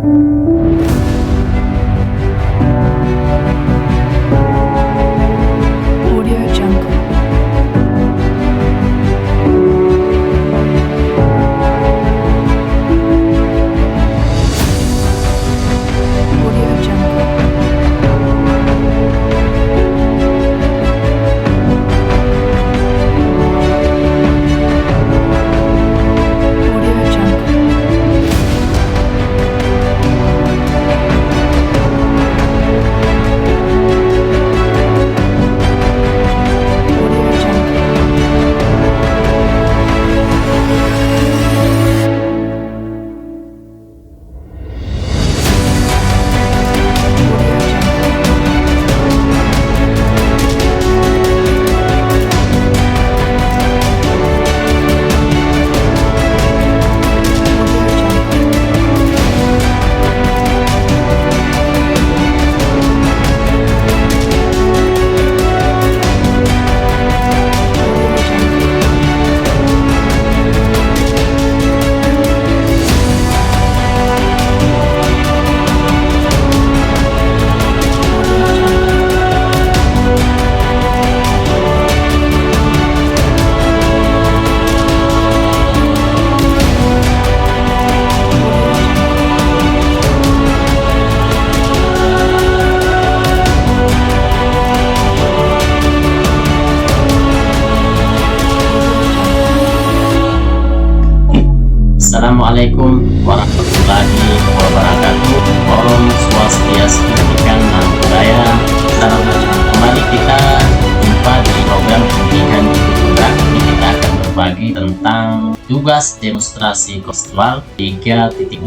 Audio Jungle. Audio Jungle. Audio Jungle. Audio Jungle. Audio Jungle. Audio Jungle. Audio Jungle. Audio Jungle. Audio Jungle. Assalamualaikum warahmatullahi wabarakatuh. Om Swastiastu, Pendidikan dan Budaya. Salam berjumpa kembali kita jumpa di program pendidikan Budaya. Ini kita akan berbagi tentang tugas demonstrasi kontekstual 3.26.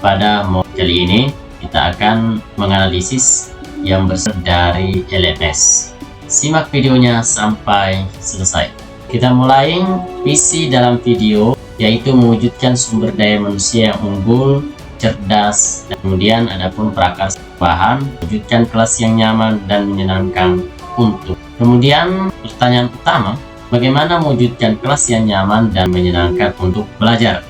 Pada modul kali ini kita akan menganalisis yang bersumber dari LMS. Simak videonya sampai selesai. Kita mulai visi dalam video, yaitu mewujudkan sumber daya manusia yang unggul, cerdas, dan kemudian adapun prakarsa bahan, wujudkan kelas yang nyaman dan menyenangkan untuk. Kemudian pertanyaan utama, bagaimana mewujudkan kelas yang nyaman dan menyenangkan untuk belajar?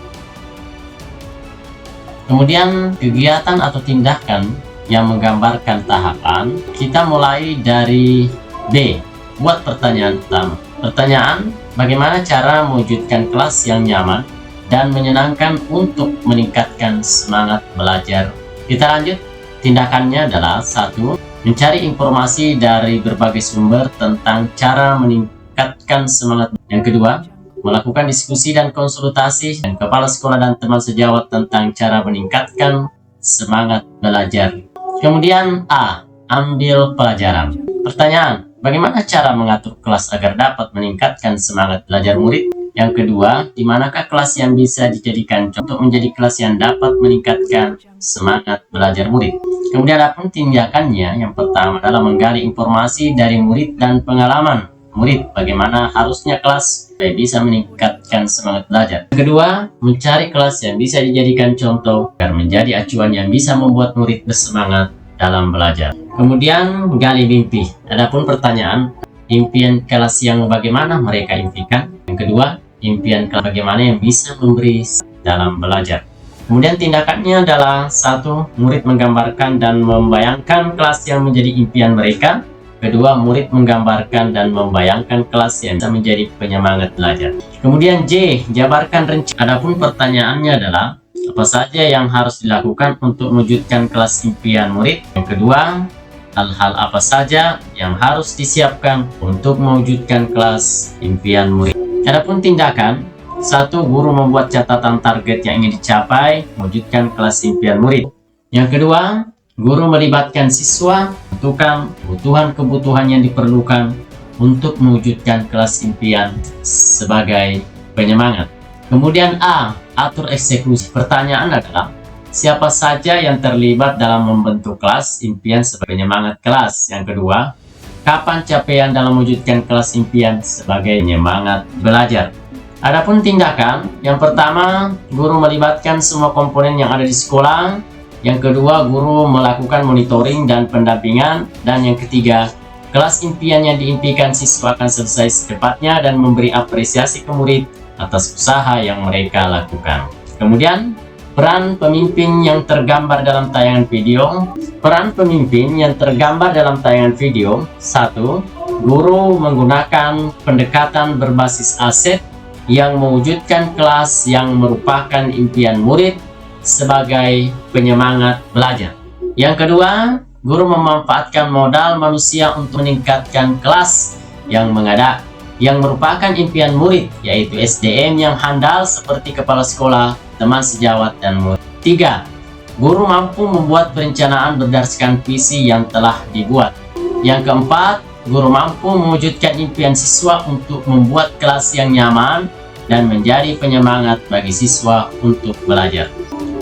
Kemudian kegiatan atau tindakan yang menggambarkan tahapan, kita mulai dari B. Buat pertanyaan utama. Pertanyaan, bagaimana cara mewujudkan kelas yang nyaman dan menyenangkan untuk meningkatkan semangat belajar? Kita lanjut. Tindakannya adalah 1. Mencari informasi dari berbagai sumber tentang cara meningkatkan semangat. Yang kedua, melakukan diskusi dan konsultasi dengan kepala sekolah dan teman sejawat tentang cara meningkatkan semangat belajar. Kemudian A. Ambil pelajaran. Pertanyaan, bagaimana cara mengatur kelas agar dapat meningkatkan semangat belajar murid? Yang kedua, di manakah kelas yang bisa dijadikan contoh menjadi kelas yang dapat meningkatkan semangat belajar murid? Kemudian adapun tindakannya, yang pertama adalah menggali informasi dari murid dan pengalaman murid bagaimana harusnya kelas supaya bisa meningkatkan semangat belajar. Yang kedua, mencari kelas yang bisa dijadikan contoh agar menjadi acuan yang bisa membuat murid bersemangat dalam belajar. Kemudian gali mimpi. Adapun pertanyaan, impian kelas yang bagaimana mereka impikan. Yang kedua, impian kelas bagaimana yang bisa memberi dalam belajar. Kemudian tindakannya adalah 1. Murid menggambarkan dan membayangkan kelas yang menjadi impian mereka. Kedua, murid menggambarkan dan membayangkan kelas yang bisa menjadi penyemangat belajar. Kemudian J. Jabarkan rencana. Adapun pertanyaannya adalah, apa saja yang harus dilakukan untuk mewujudkan kelas impian murid? Yang kedua, hal-hal apa saja yang harus disiapkan untuk mewujudkan kelas impian murid? Adapun tindakan, 1. Guru membuat catatan target yang ingin dicapai, mewujudkan kelas impian murid. Yang kedua, guru melibatkan siswa, menentukan kebutuhan-kebutuhan yang diperlukan untuk mewujudkan kelas impian sebagai penyemangat. Kemudian A. Atur eksekusi. Pertanyaan adalah, siapa saja yang terlibat dalam membentuk kelas impian sebagai penyemangat kelas? Yang kedua, kapan capaian dalam mewujudkan kelas impian sebagai penyemangat belajar? Adapun tindakan, yang pertama, guru melibatkan semua komponen yang ada di sekolah. Yang kedua, guru melakukan monitoring dan pendampingan. Dan yang ketiga, kelas impian yang diimpikan siswa akan selesai secepatnya dan memberi apresiasi ke murid atas usaha yang mereka lakukan. Kemudian Peran pemimpin yang tergambar dalam tayangan video. Peran pemimpin yang tergambar dalam tayangan video. 1. Guru menggunakan pendekatan berbasis aset yang mewujudkan kelas yang merupakan impian murid sebagai penyemangat belajar. Yang kedua, guru memanfaatkan modal manusia untuk meningkatkan kelas yang merupakan impian murid, yaitu SDM yang handal seperti kepala sekolah, teman sejawat, dan murid. 3. Guru mampu membuat perencanaan berdasarkan visi yang telah dibuat. Yang keempat, guru mampu mewujudkan impian siswa untuk membuat kelas yang nyaman dan menjadi penyemangat bagi siswa untuk belajar.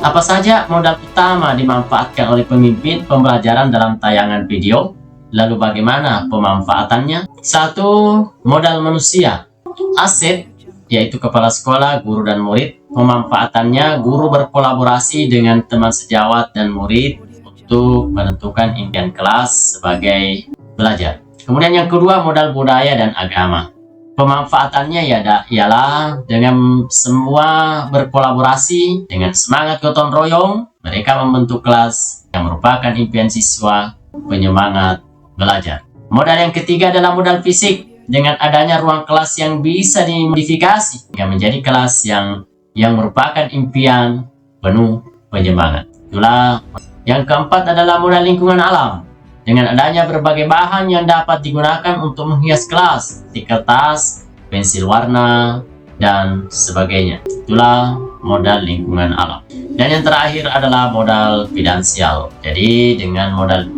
Apa saja modal utama dimanfaatkan oleh pemimpin pembelajaran dalam tayangan video? Lalu bagaimana pemanfaatannya? 1. Modal manusia. Aset, yaitu kepala sekolah, guru, dan murid. Pemanfaatannya, guru berkolaborasi dengan teman sejawat dan murid untuk menentukan impian kelas sebagai belajar. Kemudian yang kedua, modal budaya dan agama. Pemanfaatannya ialah dengan semua berkolaborasi dengan semangat gotong royong, mereka membentuk kelas yang merupakan impian siswa penyemangat belajar. Modal yang ketiga adalah modal fisik. Dengan adanya ruang kelas yang bisa dimodifikasi hingga menjadi kelas yang merupakan impian penuh penyemangat. Itulah. Yang keempat adalah modal lingkungan alam. Dengan adanya berbagai bahan yang dapat digunakan untuk menghias kelas, seperti kertas, pensil warna, dan sebagainya. Itulah modal lingkungan alam. Dan yang terakhir adalah modal finansial. Jadi dengan modal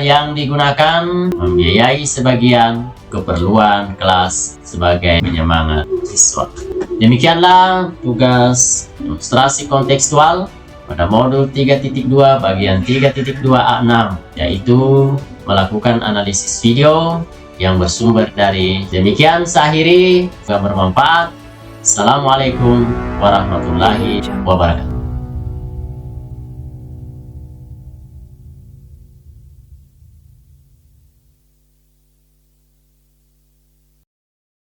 yang digunakan membiayai sebagian keperluan kelas sebagai penyemangat siswa. Demikianlah tugas demonstrasi kontekstual pada modul 3.2 bagian 3.2A6, yaitu melakukan analisis video yang bersumber dari. Demikian saya akhiri, semoga bermanfaat. Assalamualaikum warahmatullahi wabarakatuh.